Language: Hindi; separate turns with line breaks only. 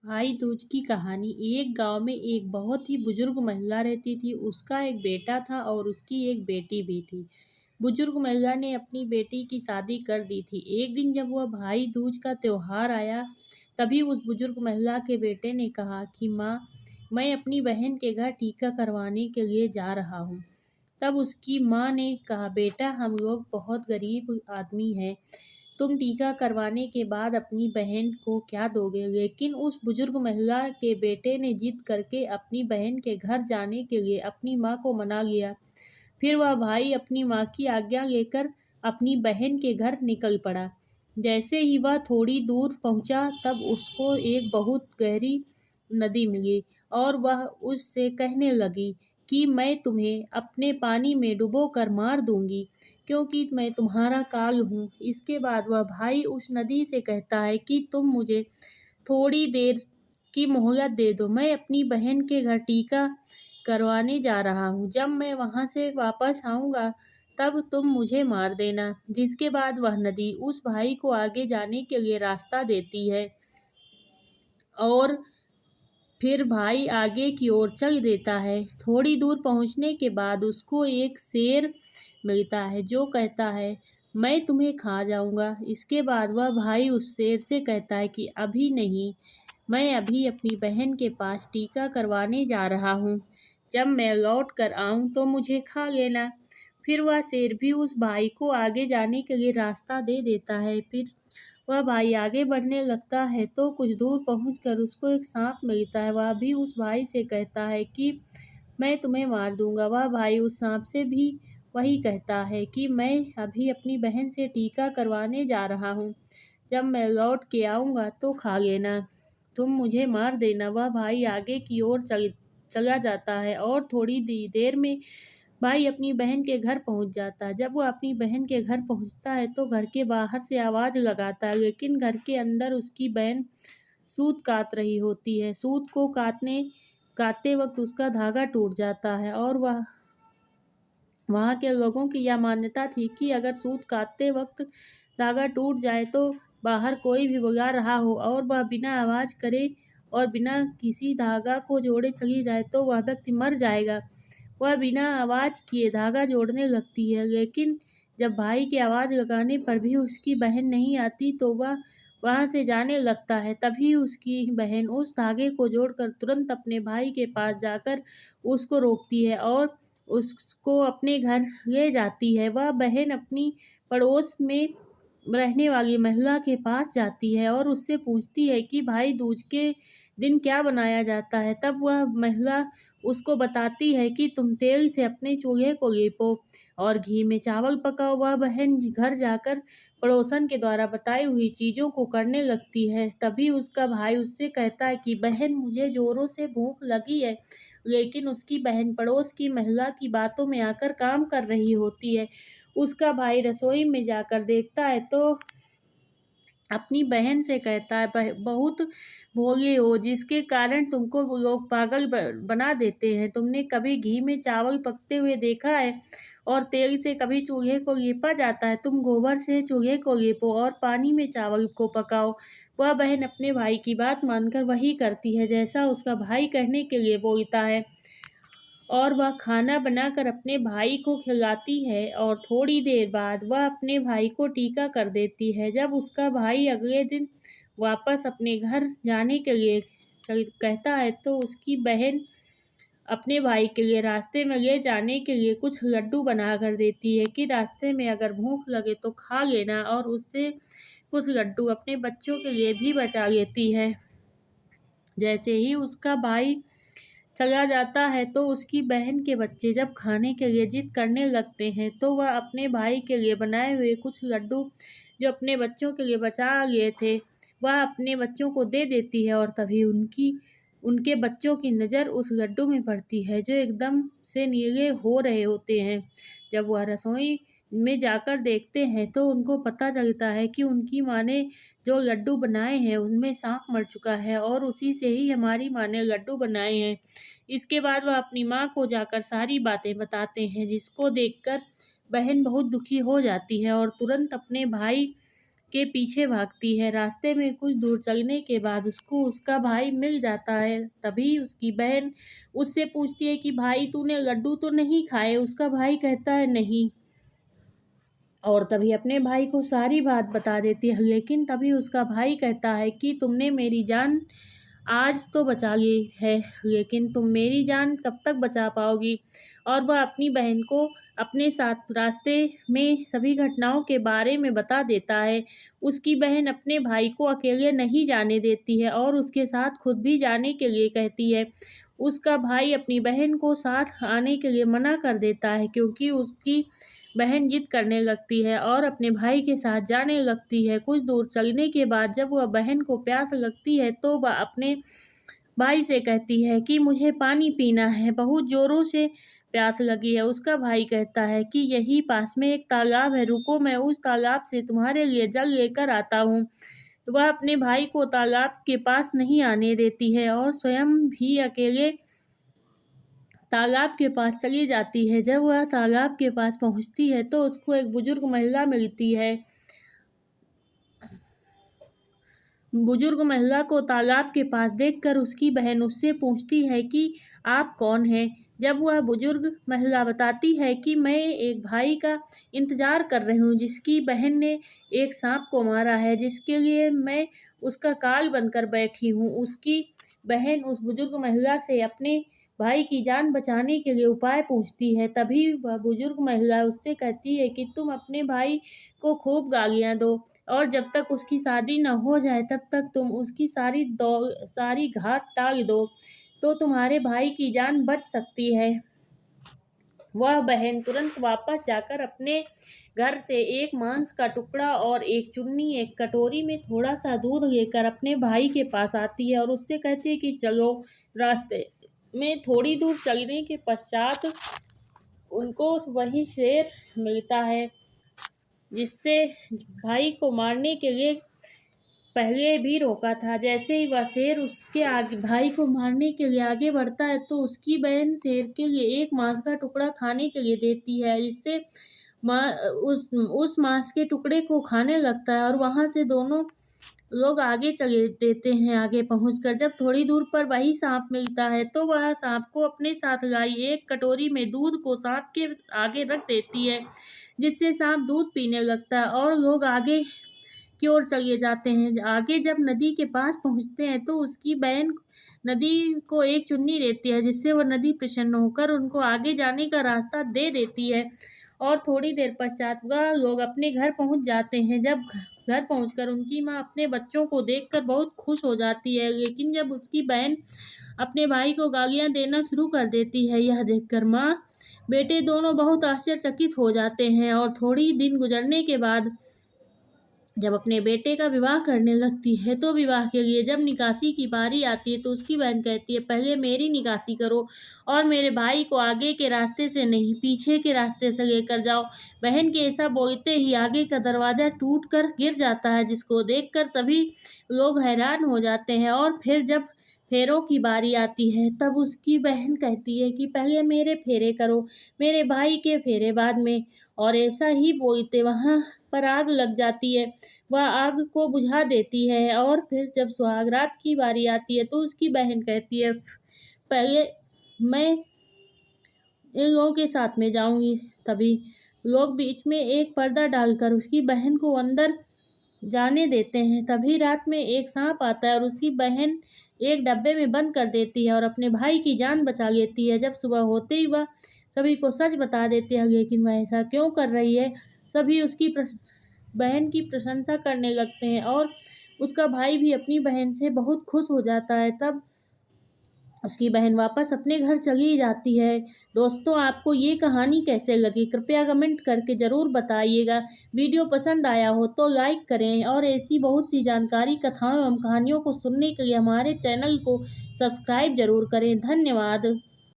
भाई दूज की कहानी। एक गांव में एक बहुत ही बुजुर्ग महिला रहती थी। उसका एक बेटा था और उसकी एक बेटी भी थी। बुजुर्ग महिला ने अपनी बेटी की शादी कर दी थी। एक दिन जब वह भाई दूज का त्योहार आया, तभी उस बुजुर्ग महिला के बेटे ने कहा कि माँ, मैं अपनी बहन के घर टीका करवाने के लिए जा रहा हूँ। तब उसकी माँ ने कहा, बेटा, हम लोग बहुत गरीब आदमी हैं, तुम टीका करवाने के बाद अपनी बहन को क्या दोगे? लेकिन उस बुजुर्ग महिला के बेटे ने जिद करके अपनी बहन के घर जाने के लिए अपनी माँ को मना लिया। फिर वह भाई अपनी माँ की आज्ञा लेकर अपनी बहन के घर निकल पड़ा। जैसे ही वह थोड़ी दूर पहुंचा, तब उसको एक बहुत गहरी नदी मिली और वह उससे कहने लगी कि मैं तुम्हें अपने पानी में डुबोकर मार दूंगी, क्योंकि मैं तुम्हारा काल हूँ। इसके बाद वह भाई उस नदी से कहता है कि तुम मुझे थोड़ी देर की मोहलत दे दो, मैं अपनी बहन के घर टीका करवाने जा रहा हूँ। जब मैं वहाँ से वापस आऊँगा, तब तुम मुझे मार देना। जिसके बाद वह नदी उस भाई को आगे जाने के लिए रास्ता देती है और फिर भाई आगे की ओर चल देता है। थोड़ी दूर पहुंचने के बाद उसको एक शेर मिलता है जो कहता है, मैं तुम्हें खा जाऊंगा। इसके बाद वह भाई उस शेर से कहता है कि अभी नहीं, मैं अभी अपनी बहन के पास टीका करवाने जा रहा हूँ। जब मैं लौट कर आऊँ तो मुझे खा लेना। फिर वह शेर भी उस भाई को आगे जाने के लिए रास्ता दे देता है। फिर वह भाई आगे बढ़ने लगता है तो कुछ दूर पहुंचकर उसको एक सांप मिलता है। वह भी उस भाई से कहता है कि मैं तुम्हें मार दूंगा। वह भाई उस सांप से भी वही कहता है कि मैं अभी अपनी बहन से टीका करवाने जा रहा हूँ। जब मैं लौट के आऊँगा तो खा लेना, तुम मुझे मार देना। वह भाई आगे की ओर चला जाता है और थोड़ी देर में भाई अपनी बहन के घर पहुंच जाता है। जब वह अपनी बहन के घर पहुंचता है तो घर के बाहर से आवाज लगाता है, लेकिन घर के अंदर उसकी बहन सूत काट रही होती है। सूत को काटते वक्त उसका धागा टूट जाता है और वह वहाँ के लोगों की यह मान्यता थी कि अगर सूत काटते वक्त धागा टूट जाए तो बाहर कोई भी बुला रहा हो और वह बिना आवाज करे और बिना किसी धागा को जोड़े चली जाए तो वह व्यक्ति मर जाएगा। वह बिना आवाज किए धागा जोड़ने लगती है, लेकिन जब भाई की आवाज लगाने पर भी उसकी बहन नहीं आती तो वह वहां से जाने लगता है। तभी उसकी बहन उस धागे को जोड़कर तुरंत अपने भाई के पास जाकर उसको रोकती है और उसको अपने घर ले जाती है। वह बहन अपनी पड़ोस में रहने वाली महिला के पास जाती है और उससे पूछती है कि भाई दूज के दिन क्या बनाया जाता है। तब वह महिला उसको बताती है कि तुम तेल से अपने चूल्हे को लेपो और घी में चावल पकाओ। वह बहन घर जाकर पड़ोसन के द्वारा बताई हुई चीजों को करने लगती है। तभी उसका भाई उससे कहता है कि बहन, मुझे जोरों से भूख लगी है, लेकिन उसकी बहन पड़ोस की महिला की बातों में आकर काम कर रही होती है। उसका भाई रसोई में जाकर देखता है तो अपनी बहन से कहता है, बहुत भोली हो, जिसके कारण तुमको वो लोग पागल बना देते हैं। तुमने कभी घी में चावल पकते हुए देखा है? और तेल से कभी चूल्हे को लेपा जाता है? तुम गोबर से चूल्हे को लेपो और पानी में चावल को पकाओ। वह बहन अपने भाई की बात मानकर वही करती है जैसा उसका भाई कहने के लिए बोलता है और वह खाना बनाकर अपने भाई को खिलाती है और थोड़ी देर बाद वह अपने भाई को टीका कर देती है। जब उसका भाई अगले दिन वापस अपने घर जाने के लिए कहता है तो उसकी बहन अपने भाई के लिए रास्ते में ले जाने के लिए कुछ लड्डू बना कर देती है कि रास्ते में अगर भूख लगे तो खा लेना, और उससे कुछ लड्डू अपने बच्चों के लिए भी बचा लेती है। जैसे ही उसका भाई चला जाता है तो उसकी बहन के बच्चे जब खाने के लिए जिद करने लगते हैं तो वह अपने भाई के लिए बनाए हुए कुछ लड्डू जो अपने बच्चों के लिए बचा लिए थे, वह अपने बच्चों को दे देती है और तभी उनके बच्चों की नज़र उस लड्डू में पड़ती है जो एकदम से नीले हो रहे होते हैं। जब वह रसोई में जाकर देखते हैं तो उनको पता चलता है कि उनकी माँ ने जो लड्डू बनाए हैं उनमें सांप मर चुका है और उसी से ही हमारी माँ ने लड्डू बनाए हैं। इसके बाद वह अपनी माँ को जाकर सारी बातें बताते हैं, जिसको देखकर बहन बहुत दुखी हो जाती है और तुरंत अपने भाई के पीछे भागती है। रास्ते में कुछ दूर चलने के बाद उसको उसका भाई मिल जाता है। तभी उसकी बहन उससे पूछती है कि भाई तूने लड्डू तो नहीं खाए? उसका भाई कहता है नहीं, और तभी अपने भाई को सारी बात बता देती है। लेकिन तभी उसका भाई कहता है कि तुमने मेरी जान आज तो बचा ली है, लेकिन तुम मेरी जान कब तक बचा पाओगी? और वह अपनी बहन को अपने साथ रास्ते में सभी घटनाओं के बारे में बता देता है। उसकी बहन अपने भाई को अकेले नहीं जाने देती है और उसके साथ खुद भी जाने के लिए कहती है। उसका भाई अपनी बहन को साथ आने के लिए मना कर देता है, क्योंकि उसकी बहन जिद करने लगती है और अपने भाई के साथ जाने लगती है। कुछ दूर चलने के बाद जब वह बहन को प्यास लगती है तो वह अपने भाई से कहती है कि मुझे पानी पीना है, बहुत जोरों से प्यास लगी है। उसका भाई कहता है कि यही पास में एक तालाब है, रुको मैं उस तालाब से तुम्हारे लिए जल लेकर आता हूँ। वह अपने भाई को तालाब के पास नहीं आने देती है और स्वयं भी अकेले तालाब के पास चली जाती है। जब वह तालाब के पास पहुंचती है तो उसको एक बुजुर्ग महिला मिलती है। बुजुर्ग महिला को तालाब के पास देखकर उसकी बहन उससे पूछती है कि आप कौन हैं? जब वह बुजुर्ग महिला बताती है कि मैं एक भाई का इंतजार कर रही हूँ जिसकी बहन ने एक सांप को मारा है, जिसके लिए मैं उसका काल बनकर बैठी हूँ। उसकी बहन उस बुजुर्ग महिला से अपने भाई की जान बचाने के लिए उपाय पूछती है। तभी वह बुजुर्ग महिला उससे कहती है कि तुम अपने भाई को खूब गालियाँ दो और जब तक उसकी शादी न हो जाए तब तक तुम उसकी सारी घात टाल दो, तो तुम्हारे भाई की जान बच सकती है। वह बहन तुरंत वापस जाकर अपने घर से एक मांस का टुकड़ा और एक चुन्नी, एक कटोरी में थोड़ा सा दूध लेकर अपने भाई के पास आती है और उससे कहती है कि चलो। रास्ते में थोड़ी दूर चलने के पश्चात उनको वही शेर मिलता है जिससे भाई को मारने के लिए पहले भी रोका था। जैसे ही वह शेर उसके आगे भाई को मारने के लिए आगे बढ़ता है तो उसकी बहन शेर के लिए एक मांस का टुकड़ा खाने के लिए देती है, जिससे उस मांस के टुकड़े को खाने लगता है और वहां से दोनों लोग आगे चले देते हैं। आगे पहुंचकर जब थोड़ी दूर पर वही सांप मिलता है तो वह सांप को अपने साथ लाई एक कटोरी में दूध को सांप के आगे रख देती है, जिससे सांप दूध पीने लगता है और लोग आगे की ओर चले जाते हैं। आगे जब नदी के पास पहुंचते हैं तो उसकी बहन नदी को एक चुन्नी देती है, जिससे वह नदी प्रसन्न होकर उनको आगे जाने का रास्ता दे देती है और थोड़ी देर पश्चात वह लोग अपने घर पहुंच जाते हैं। जब घर पहुंचकर उनकी माँ अपने बच्चों को देखकर बहुत खुश हो जाती है, लेकिन जब उसकी बहन अपने भाई को गालियां देना शुरू कर देती है, यह देखकर माँ बेटे दोनों बहुत आश्चर्यचकित हो जाते हैं। और थोड़ी दिन गुजरने के बाद जब अपने बेटे का विवाह करने लगती है तो विवाह के लिए जब निकासी की बारी आती है तो उसकी बहन कहती है पहले मेरी निकासी करो और मेरे भाई को आगे के रास्ते से नहीं पीछे के रास्ते से लेकर जाओ। बहन के ऐसा बोलते ही आगे का दरवाजा टूट कर गिर जाता है, जिसको देखकर सभी लोग हैरान हो जाते हैं। और फिर जब फेरों की बारी आती है तब उसकी बहन कहती है कि पहले मेरे फेरे करो, मेरे भाई के फेरे बाद में। और ऐसा ही बोलते वहां पर आग लग जाती है। वह आग को बुझा देती है और फिर जब सुहागरात की बारी आती है तो उसकी बहन कहती है पहले मैं इन लोगों के साथ में जाऊंगी। तभी लोग बीच में एक पर्दा डालकर उसकी बहन को अंदर जाने देते हैं। तभी रात में एक सांप आता है और उसकी बहन एक डब्बे में बंद कर देती है और अपने भाई की जान बचा लेती है। जब सुबह होते ही वह सभी को सच बता देती है, लेकिन वह ऐसा क्यों कर रही है? सभी उसकी बहन की प्रशंसा करने लगते हैं और उसका भाई भी अपनी बहन से बहुत खुश हो जाता है। तब उसकी बहन वापस अपने घर चली जाती है। दोस्तों, आपको ये कहानी कैसे लगी कृपया कमेंट करके ज़रूर बताइएगा। वीडियो पसंद आया हो तो लाइक करें और ऐसी बहुत सी जानकारी, कथाओं एवं कहानियों को सुनने के लिए हमारे चैनल को सब्सक्राइब ज़रूर करें। धन्यवाद।